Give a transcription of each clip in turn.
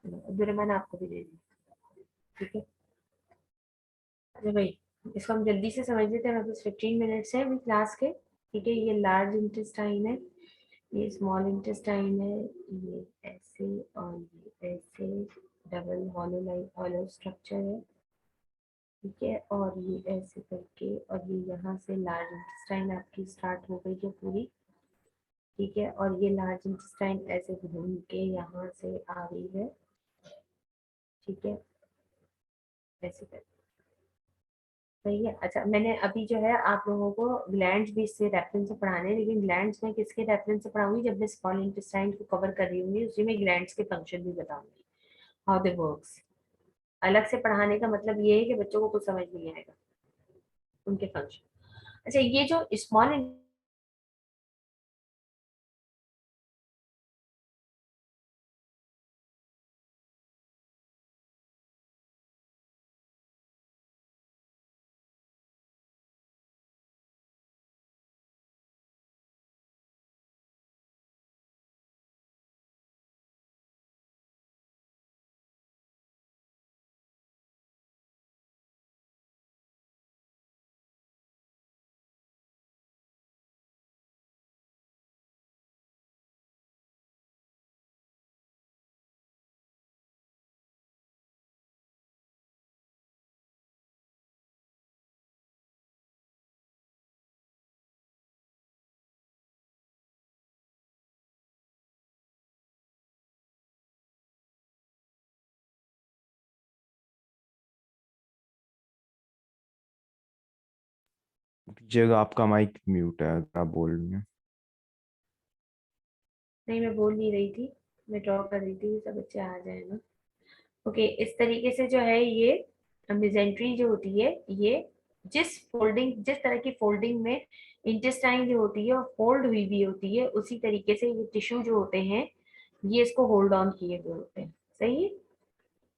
अब्दुलरहमान आपको भी दे दी, ठीक है। अरे भाई, इसको हम जल्दी से समझ लेते हैं, बस 15 मिनट्स है अभी क्लास के, ठीक है। ये लार्ज इंटेस्टाइन है, ये स्मॉल इंटेस्टाइन है, ये ऐसे और ये ऐसे double hollow like hollow structure है, ठीक है। और ये ऐसे करके, और ये यहाँ से लार्ज इंटेस्टाइन आपकी स्टार्ट हो गई है पूरी, ठीक है। और ये लार्ज इंटेस्टाइन ऐसे घूम के यहाँ से आ रही है, ठीक है, ऐसे करके, सही है। अच्छा, मैंने अभी जो है आप लोगों को ग्लैंड्स भी इससे रेफरेंस से पढ़ाने हैं, लेकिन ग्लैंड्स में किसके रेफरेंस से पढ़ाऊंगी, जब मैं स्मॉल इंटेस्टाइन को कवर कर रही हूँ उसी में ग्लैंड्स के फंक्शन भी बताऊंगी, हाउ दे वर्क्स। अलग से पढ़ाने का मतलब ये है कि बच्चों को कुछ समझ नहीं आएगा उनके फंक्शन। अच्छा, ये जो स्मॉल जगह आपका माइक म्यूट है, आप बोल रही हैं। नहीं, मैं बोल नहीं रही थी, मैं ड्रॉ कर रही थी, सब बच्चे आ जाए ना। ओके, इस तरीके से जो है ये मेसेंट्री जो होती है, ये जिस तरह की फोल्डिंग में इंटेस्टाइन जो होती है और फोल्ड हुई भी होती है, उसी तरीके से ये टिश्यू जो होते हैं, ये इसको होल्ड ऑन किए हुए होते हैं, सही है।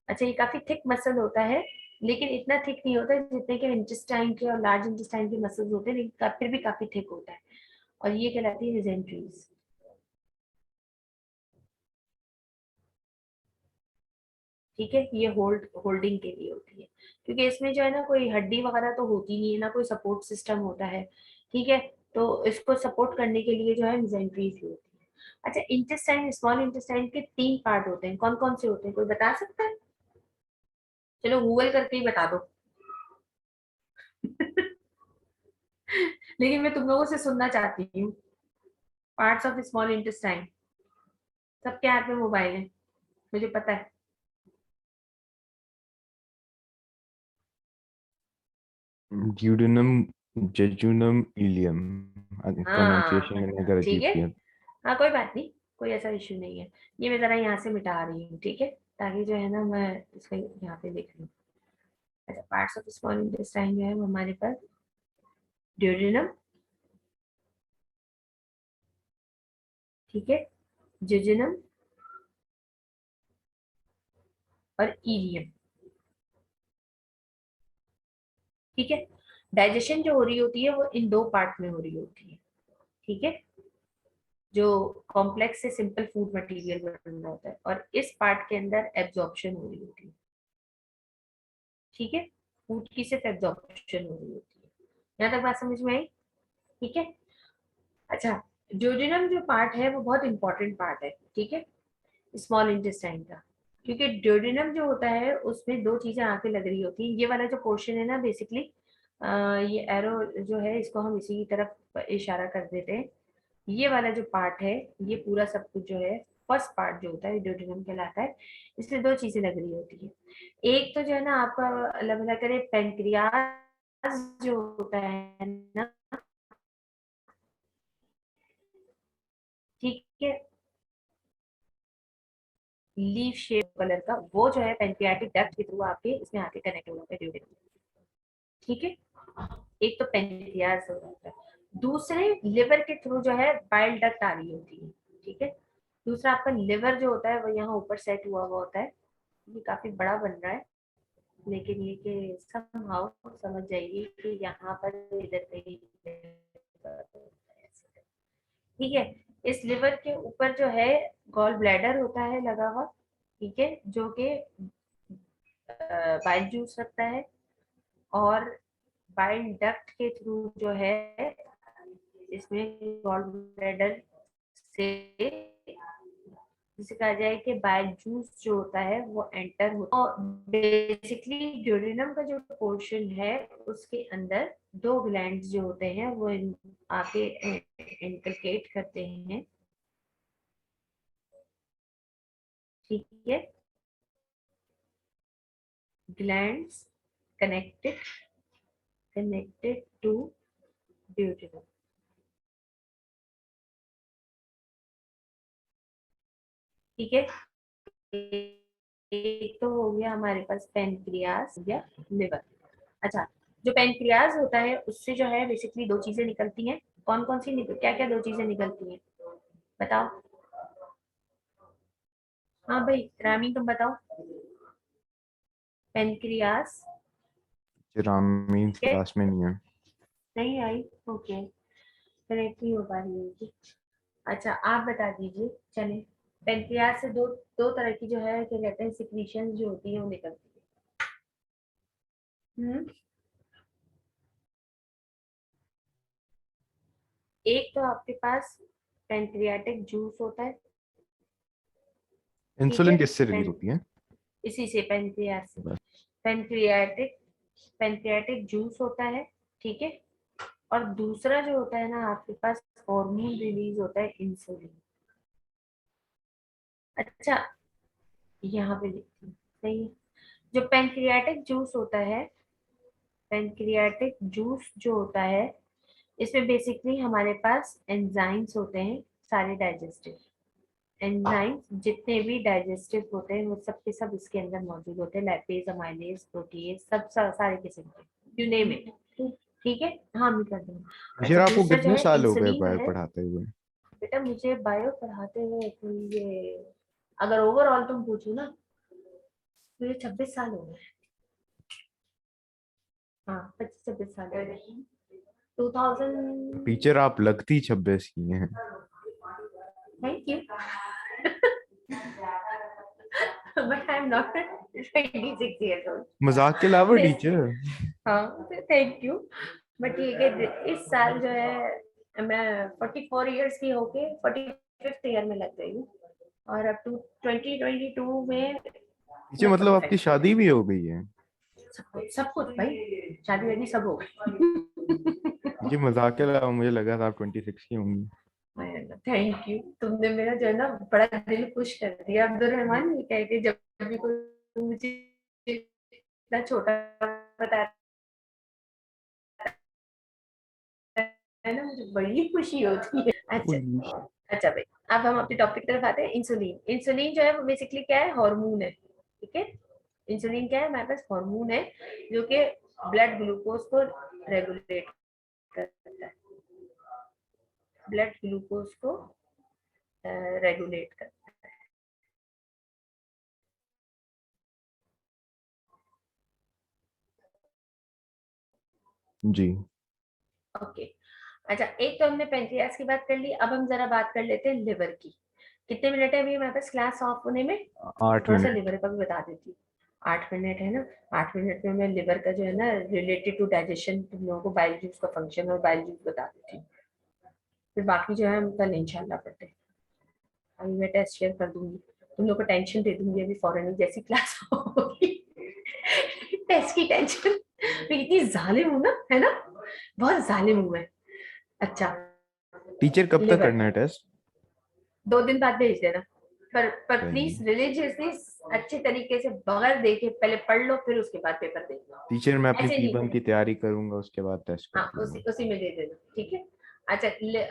अच्छा, ये काफी थिक मसल होता है, लेकिन इतना थिक नहीं होता जितने के इंटेस्टाइन के और लार्ज इंटेस्टाइन के मसल्स होते हैं, लेकिन फिर भी काफी थिक होता है, और ये कहलाती है मेसेंट्रीज, ठीक है। ये होल्डिंग के लिए होती है, क्योंकि इसमें जो है ना कोई हड्डी वगैरह तो होती नहीं है ना, कोई सपोर्ट सिस्टम होता है, ठीक है। तो इसको सपोर्ट करने के लिए जो है मेसेंट्रीज ही होती है। अच्छा, इंटेस्टाइन, स्मॉल इंटेस्टाइन के 3 पार्ट होते हैं, कौन कौन से होते हैं, कोई बता सकता है? चलो गूगल करके ही बता दो। लेकिन मैं तुम लोगों से सुनना चाहती हूँ, पार्ट्स ऑफ स्मॉल इंटेस्टाइन। सबके हाथ में मोबाइल है, मुझे पता है। Duodenum, jejunum, ilium. प्रोनाउंसिएशन हाँ, मैंने कर दी ठीक है। थी। हाँ, कोई बात नहीं, कोई ऐसा इश्यू नहीं है। ये मैं जरा यहाँ से मिटा रही हूँ, ठीक है, ताकि जो है ना मैं इसको यहाँ पे लिख लूँ। अच्छा, पार्ट्स ऑफ स्मॉल इंटेस्टाइन जो है वो हमारे पास ड्यूडेनम, ठीक है, जेजुनम और इलियम, ठीक है। डाइजेशन जो हो रही होती है वो इन 2 पार्ट में हो रही होती है, ठीक है। जो कॉम्प्लेक्स से सिंपल फूड मटेरियल बन रहा होता है, और इस पार्ट के अंदर एब्जॉर्प्शन हो रही होती है, ठीक है। फूड की सिर्फ एब्जॉर्प्शन हो रही होती है। यहाँ तक बात समझ में आई, ठीक है। अच्छा, ड्यूडेनम जो पार्ट है वो बहुत इंपॉर्टेंट पार्ट है, ठीक है, स्मॉल इंटेस्टाइन का। क्योंकि ड्यूडेनम जो होता है उसमें 2 चीजें आके लग रही होती हैं। ये वाला जो पोर्शन है ना, बेसिकली ये एरो जो है इसको हम इसी की तरफ इशारा कर देते हैं। ये वाला जो पार्ट है, ये पूरा सब कुछ जो है, फर्स्ट पार्ट जो होता है ड्यूडेनम कहलाता है। इसमें 2 चीजें लग रही होती है। एक तो जो है ना आपका, अल्लाह भला करे, पेनक्रियाज जो होता है ना, ठीक है, लीफ शेप कलर का, वो जो है पेनक्रियाटिक डक्ट के थ्रू आपके इसमें आके कनेक्ट हो जाता है ड्यूडेनम, ठीक है। एक तो पेनक्रियाज हो जाता है, दूसरे लिवर के थ्रू जो है बाइल डक्ट आ रही होती है, ठीक है। दूसरा आपका लिवर जो होता है वो यहाँ ऊपर सेट हुआ हुआ होता है। ये काफी बड़ा बन रहा है, लेकिन ये कि समहाउ समझ जाइए कि यहाँ पर इधर कहीं, ठीक है। इस लिवर के ऊपर जो है गॉल ब्लैडर होता है लगा हुआ, ठीक है, जो कि बाइल जूस रखता है, और बाइल डक्ट के थ्रू जो है इसमें गॉल ब्लैडर से, जिसे कहा जाए कि बाइल जूस जो होता है वो एंटर होता है, और बेसिकली ड्यूडेनम का जो पोर्शन है उसके अंदर दो ग्लैंड्स जो होते हैं वो आके इंटरकेट करते हैं, ठीक है, glands connected connected to duodenum, ठीक है। एक तो हो गया हमारे पास पेनक्रियास या लिवर। अच्छा, जो पेनक्रियास होता है उससे जो है बेसिकली दो चीजें निकलती हैं। कौन कौन सी निकल, क्या क्या दो चीजें निकलती हैं बताओ। हाँ भाई रामी तुम बताओ। पेनक्रियास, रामी ठीक है, क्लास में नहीं है। नहीं आई, ओके, कनेक्ट नहीं हो पा रही होगी। अच्छा आप बता दीजिए, चलिए। पेनक्रियास से दो दो तरह की जो है क्या कहते हैं सिक्रीशन जो होती है वो निकलती है। एक तो आपके पास पेनक्रियाटिक जूस होता है, ठीक है, इंसुलिन किससे रिलीज होती है? इसी से पेनक्रियास से। बस। पेनक्रियाटिक पेनक्रियाटिक जूस होता है, ठीक है, और दूसरा जो होता है ना आपके पास हार्मोन रिलीज होता है इंसुलिन। अच्छा, यहाँ पे लिखती हूँ, सही है। जो पेनक्रियाटिक जूस होता है, पेनक्रियाटिक जूस जो होता है इसमें बेसिकली हमारे पास एंजाइम्स होते हैं, सारे डाइजेस्टिव एंजाइम्स जितने भी डाइजेस्टिव होते हैं वो सब के सब इसके अंदर मौजूद होते हैं, लैपेज, अमाइलेज, प्रोटीएज, सारे किस्म के, यू नेम इट, ठीक है। हाँ मैं कर दूंगी। टीचर अच्छा आपको दूसरा जो कितने है साल हो गए इंसुलिन बायो है। पढ़ाते हुए? बेटा मुझे बायो पढ़ाते हुए तो ये, अगर ओवरऑल तुम पूछो ना तो ये 26 साल हो गए। हाँ 25-26 साल हो गए। 2000। टीचर आप लगती 26 की हैं। Thank you. But I am not 26 years old। मजाक के अलावा This- टीचर। हाँ थैंक यू। बट ये कि इस साल जो है मैं 44 years की होके 45th ईयर में लग गई हूँ, और अब 2022 में टीचर मैं मतलब आपकी 45 शादी भी हो गई है? सब कुछ भाई, शादी वादी सब हो गई। ये मजाक के अलावा मुझे लगा था आप 26 की होंगी। थैंक यू, तुमने मेरा जो है ना बड़ा दिल खुश कर दिया। अब्दुल रहमान ये कह के जब भी कोई मुझे इतना छोटा बता है ना मुझे बड़ी खुशी होती है। अच्छा, ओह, अच्छा भाई, अब हम अपने टॉपिक की तरफ आते हैं। इंसुलिन, इंसुलिन जो है वो बेसिकली क्या है, हार्मोन है, ठीक है। इंसुलिन क्या है, हमारे पास हार्मोन है जो कि ब्लड ग्लूकोज को रेगुलेट करता है, ब्लड ग्लूकोज को रेगुलेट करता जी। है, ओके। अच्छा एक तो हमने पेनक्रियास की बात कर ली, अब हम जरा बात कर लेते हैं लिवर की। कितने मिनट है अभी हमारे पास क्लास ऑफ होने में? 8 थोड़ा सा मिनट लिवर का भी बता देती हूँ। 8 मिनट है ना, 8 मिनट में मैं लिवर का जो है ना रिलेटेड टू डाइजेशन तुम लोगों को बाइल जूस का फंक्शन और बाइल जूस बता देती हूँ, फिर बाकी जो है हम कल इंशाल्लाह पढ़ते हैं। अभी मैं टेस्ट शेयर कर दूंगी, तुम लोग को टेंशन दे दूंगी अभी फौरन ही जैसी क्लास होगी। टेस्ट की टेंशन, मैं इतनी जालिम हूँ ना, है ना, बहुत जालिम हूँ मैं। अच्छा, टीचर कब तक लिवर करना है टेस्ट? 2 दिन बाद भेज देना, पर सही प्लीज है। रिलीजियसली अच्छे तरीके से बगैर देखे पहले पढ़ लो, फिर उसके बाद पेपर देखना, टीचर मैं अपनी ऐसे नहीं पीबम है। की तैयारी करूंगा उसके बाद टेस्ट कर हाँ उसी दूंगा। उसी में दे देना, ठीक है। अच्छा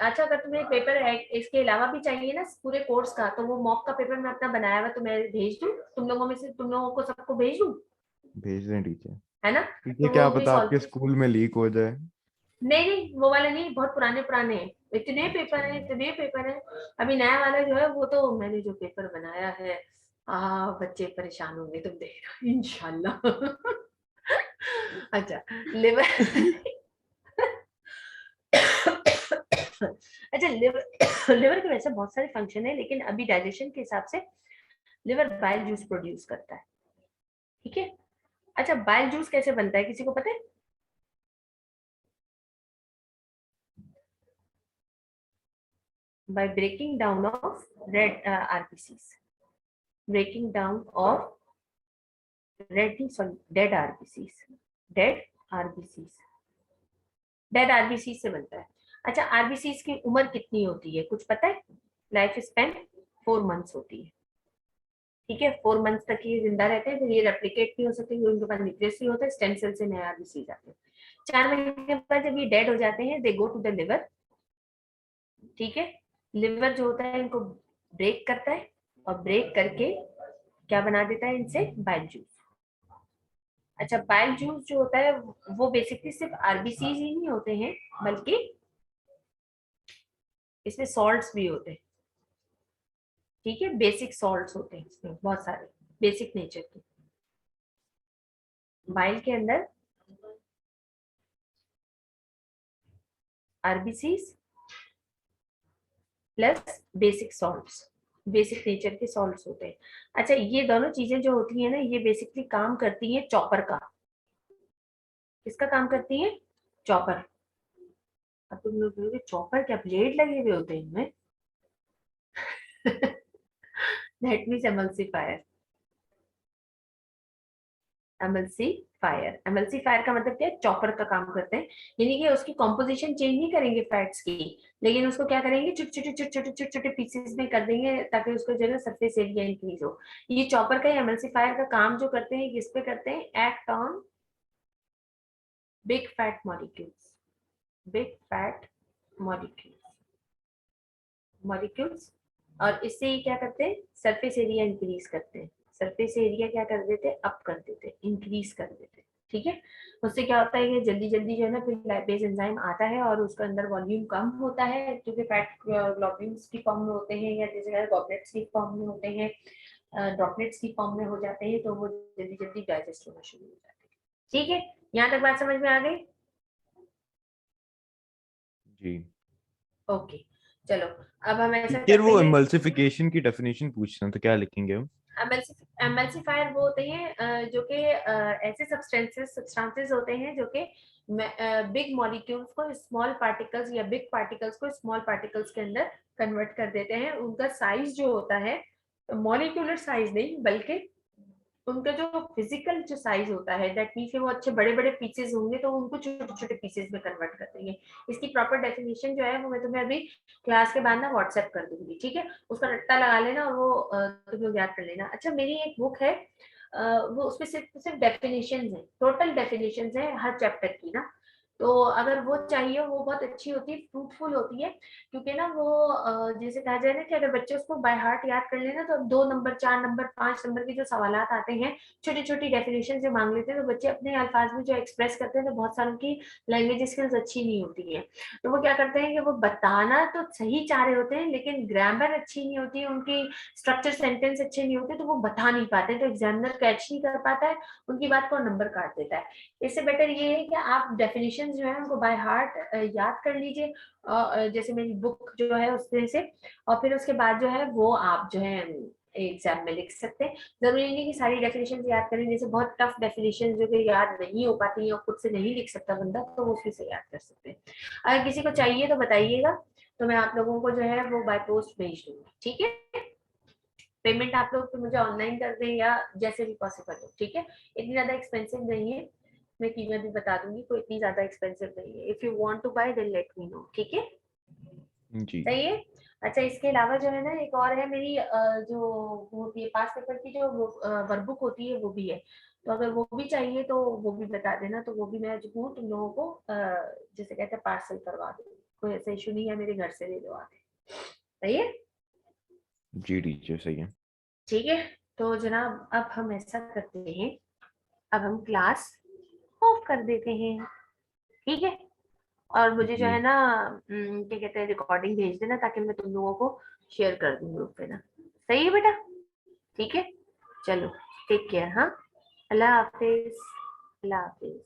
अच्छा अगर तुम्हें पेपर इसके अलावा भी चाहिए ना पूरे कोर्स का, तो वो मॉक का पेपर मैं अपना बनाया हुआ तो मैं भेज दूँ तुम लोगों में से, तुम लोगों को सबको भेज दूँ, भेज दें टीचर। है ना। टीचर तो क्या वो भी पता आपके सॉल्व, स्कूल में लीक हो जाए। नहीं नहीं वो वाले नहीं, बहुत पुराने पुराने हैं, इतने पेपर हैं, अच्छा। इतने पेपर हैं। अभी नया वाला जो है वो तो मैंने जो पेपर बनाया है, बच्चे परेशान होंगे तुम देखना इंशाल्लाह। अच्छा लिवर। अच्छा, लिवर लिवर के वैसे बहुत सारे फंक्शन है, लेकिन अभी डाइजेशन के हिसाब से लिवर बाइल जूस प्रोड्यूस करता है, ठीक है। अच्छा, बाइल जूस कैसे बनता है, किसी को पता है? By breaking down of red RBCs, breaking down of red, sorry, dead RBCs, dead RBCs, dead RBCs से बनता है। अच्छा, आरबीसीज की उम्र कितनी होती है, कुछ पता है? लाइफ स्पैन 4 मंथ्स होती है, ठीक है। 4 मंथ्स तक ये जिंदा रहते हैं, फिर ये रेप्लिकेट नहीं हो सकते क्योंकि उनके पास न्यूक्लियस नहीं होता है, स्टेम सेल से नए आरबीसीज आते हैं। 4 महीने के बाद जब ये डेड हो जाते हैं, दे गो टू द लिवर, ठीक है। लिवर जो होता है इनको ब्रेक करता है, और ब्रेक करके क्या बना देता है इनसे, बाइल जूस। अच्छा, बाइल जूस जो होता है वो बेसिकली सिर्फ आरबीसीज ही नहीं होते हैं, बल्कि इसमें सॉल्ट्स भी होते हैं, ठीक है। बेसिक सॉल्ट्स होते हैं इसमें बहुत सारे, बेसिक नेचर के। बाइल के अंदर RBCs plus basic salts, basic nature के सॉल्ट्स होते हैं। अच्छा, ये दोनों चीजें जो होती हैं ना, ये बेसिकली काम करती हैं चॉपर का। किसका काम करती है? चॉपर। अब तुम लोग कहोगे चॉपर क्या ब्लेड लगे हुए होते हैं इनमें? That means एमल्सिफायर। एमल्सिफायर, एमल्सिफायर का मतलब क्या है, चॉपर का काम करते हैं। यानी कि उसकी कॉम्पोजिशन चेंज नहीं करेंगे फैट्स की, लेकिन उसको क्या करेंगे, छोटे छोटे छोटे छोटे छोटे छोटे पीसेस में कर देंगे, ताकि उसको जो है ना सरफेस एरिया इंक्रीज हो। ये चॉपर का, एमल्सिफायर का काम जो करते हैं, किस पे करते हैं, act on big fat molecules, big fat molecules, molecules. और इससे ये क्या करते हैं, सरफेस एरिया इंक्रीज करते हैं। सरफेस एरिया क्या कर देते हैं, अप कर देते हैं, इंक्रीज कर देते हैं, ठीक है। उससे क्या होता है कि जल्दी जल्दी जो है ना, फिर लाइपेज एंजाइम आता है और उसका अंदर वॉल्यूम कम होता है, क्योंकि फैट ग्लोब्यूल्स की फॉर्म में होते हैं, या जैसे गॉबलेट्स की फॉर्म में होते हैं, ड्रॉपलेट्स की फॉर्म में हो जाते हैं, तो वो जल्दी जल्दी डाइजेस्ट होना शुरू हो जाते हैं, ठीक है। यहाँ तक बात समझ में आ गई? जी। ओके, चलो, अब हम ऐसा टीचर करते वो हैं। एमल्सिफिकेशन की डेफिनेशन पूछते हैं तो क्या लिखेंगे हम? एमल्सिफायर वो होते हैं जो कि ऐसे सब्सटेंसेस होते हैं जो कि बिग मॉलिक्यूल्स को स्मॉल पार्टिकल्स, या बिग पार्टिकल्स को स्मॉल पार्टिकल्स के अंदर कन्वर्ट कर देते हैं। उनका साइज जो होता है, मॉलिक्यूलर साइज नहीं, बल्कि उनका जो फिजिकल जो साइज होता है, दैट मीन्स वो अच्छे बड़े बड़े पीसेस होंगे, तो उनको छोटे छोटे पीसेस में कन्वर्ट कर देंगे। इसकी प्रॉपर डेफिनेशन जो है वो मैं तुम्हें अभी क्लास के बाद ना व्हाट्सएप कर दूंगी, ठीक है। उसका रट्टा लगा लेना और वो तुम लोग याद कर लेना। अच्छा, मेरी एक बुक है, वो उसमें सिर्फ सिर्फ डेफिनेशन है, टोटल डेफिनेशन है हर चैप्टर की ना। तो अगर वो चाहिए, वो बहुत अच्छी होती है, फ्रूटफुल होती है, क्योंकि ना वो जैसे कहा जाए ना कि अगर बच्चे उसको बाय हार्ट याद कर लेना, तो अब 2 नंबर, 4 नंबर, 5 नंबर के जो सवालात आते हैं, छोटी छोटी डेफिनेशन से मांग लेते हैं, तो बच्चे अपने अल्फाज में जो एक्सप्रेस करते हैं, तो बहुत सारों की लैंग्वेज स्किल्स अच्छी नहीं होती है। तो वो क्या करते हैं कि वो बताना तो सही चाह रहे होते हैं, लेकिन ग्रामर अच्छी नहीं होती है उनकी, स्ट्रक्चर सेंटेंस अच्छे नहीं होते, तो वो बता नहीं पाते, तो एग्जामिनर कैच नहीं कर पाता है, उनकी बात को नंबर काट देता है। इससे बेटर ये है कि आप डेफिनेशन जो है उनको बाय हार्ट याद कर लीजिए, जैसे मेरी बुक जो है उसमें से, और फिर उसके बाद जो है वो आप जो है एग्जाम में लिख सकते हैं। जरूरी नहीं कि सारी डेफिनेशन याद करें, जैसे बहुत टफ डेफिनेशन जो कि याद नहीं हो पाती है और खुद से नहीं लिख सकता बंदा, तो वो उसमें से याद कर सकते हैं। अगर किसी को चाहिए तो बताइएगा, तो मैं आप लोगों को जो है वो बाय पोस्ट भेज दूंगी, ठीक है। पेमेंट आप लोग तो मुझे ऑनलाइन कर दें या जैसे भी पॉसिबल हो, ठीक है। इतनी ज्यादा एक्सपेंसिव नहीं है, मैं कीमत भी बता दूंगी, कोई इतनी ज्यादा एक्सपेंसिव नहीं है। If you want to buy then let me know, ठीक है। जी। सही है। अच्छा, इसके अलावा जो है ना, एक और है मेरी जो वो होती है पास पेपर की, जो वर्कबुक होती है वो भी है, तो अगर वो भी चाहिए तो वो भी बता देना, तो वो भी मैं जो हूँ तुम लोगों को जैसे कहते हैं पार्सल करवा दूंगी, कोई ऐसा इशू नहीं है, मेरे घर से ले लो आके। सही है, जी टीचर सही है। ठीक है। तो जनाब अब हम ऐसा करते हैं, अब हम क्लास ऑफ कर देते हैं, ठीक है। और मुझे जो जी। है ना क्या कहते हैं, रिकॉर्डिंग भेज देना, ताकि मैं तुम लोगों को शेयर कर दूँ ग्रुप पे ना। सही है बेटा, ठीक है। चलो, टेक केयर, हाँ। अल्लाह हाफिज, अल्लाह हाफिज।